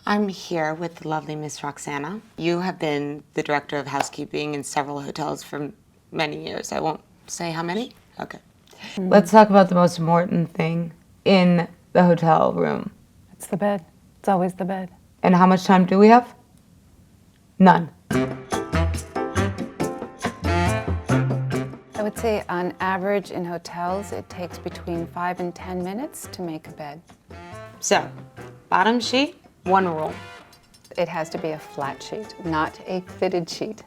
I'm here with the lovely Miss Roxanna. You have been the director of housekeeping in several hotels for many years. I won't say how many. Okay. Let's talk about the most important thing in the hotel room. It's the bed. It's always the bed. And how much time do we have? None. I would say on average in hotels, it takes between 5 and 10 minutes to make a bed. So, bottom sheet, one rule. It has to be a flat sheet, not a fitted sheet.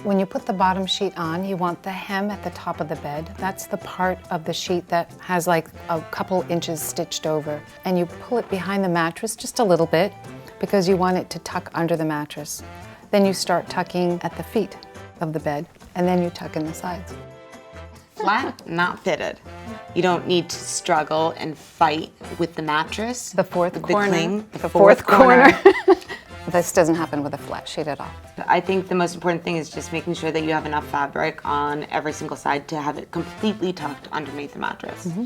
When you put the bottom sheet on, you want the hem at the top of the bed. That's the part of the sheet that has like a couple inches stitched over. And you pull it behind the mattress just a little bit because you want it to tuck under the mattress. Then you start tucking at the feet of the bed, and then you tuck in the sides. Flat, not fitted. You don't need to struggle and fight with the mattress. The fourth corner. Cling, the fourth corner. This doesn't happen with a flat sheet at all. I think the most important thing is just making sure that you have enough fabric on every single side to have it completely tucked underneath the mattress. Mm-hmm.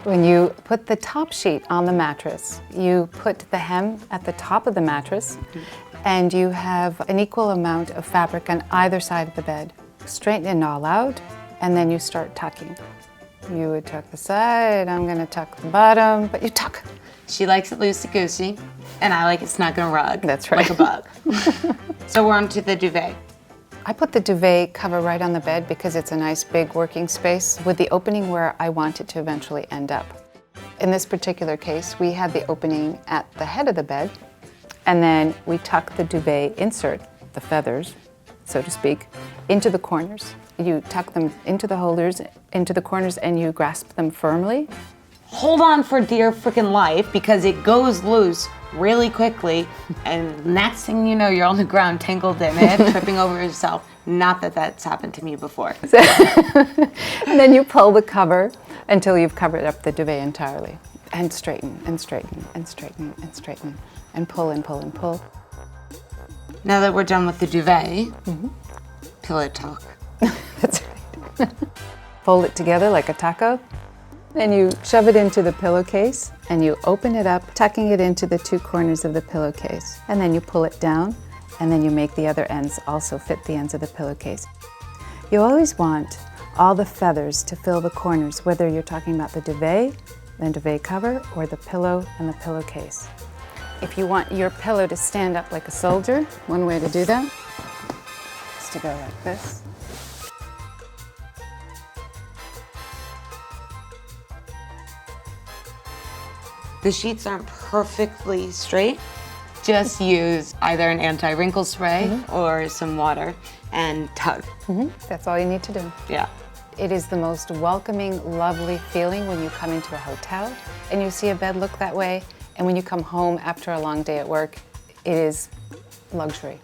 When you put the top sheet on the mattress, you put the hem at the top of the mattress, and you have an equal amount of fabric on either side of the bed. Straighten it all out, and then you start tucking. You would tuck the side, I'm gonna tuck the bottom, but you tuck. She likes it loosey-goosey, and I like it snug and rug. That's right. Like a bug. So we're on to the duvet. I put the duvet cover right on the bed because it's a nice big working space with the opening where I want it to eventually end up. In this particular case, we had the opening at the head of the bed, and then we tuck the duvet insert, the feathers, so to speak, into the corners. You tuck them into the holders, into the corners, and you grasp them firmly. Hold on for dear freaking life because it goes loose really quickly, and next thing you know, you're on the ground tangled in it, tripping over yourself. Not that that's happened to me before. And then you pull the cover until you've covered up the duvet entirely. And straighten, and straighten, and straighten, and straighten, and pull and pull and pull. Now that we're done with the duvet, pillow talk. That's right. Fold it together like a taco, and you shove it into the pillowcase, and you open it up, tucking it into the two corners of the pillowcase. And then you pull it down, and then you make the other ends also fit the ends of the pillowcase. You always want all the feathers to fill the corners, whether you're talking about the duvet cover, or the pillow and the pillowcase. If you want your pillow to stand up like a soldier, one way to do that is to go like this. The sheets aren't perfectly straight. Just use either an anti-wrinkle spray or some water and tug. That's all you need to do. Yeah. It is the most welcoming, lovely feeling when you come into a hotel and you see a bed look that way, and when you come home after a long day at work, it is luxury.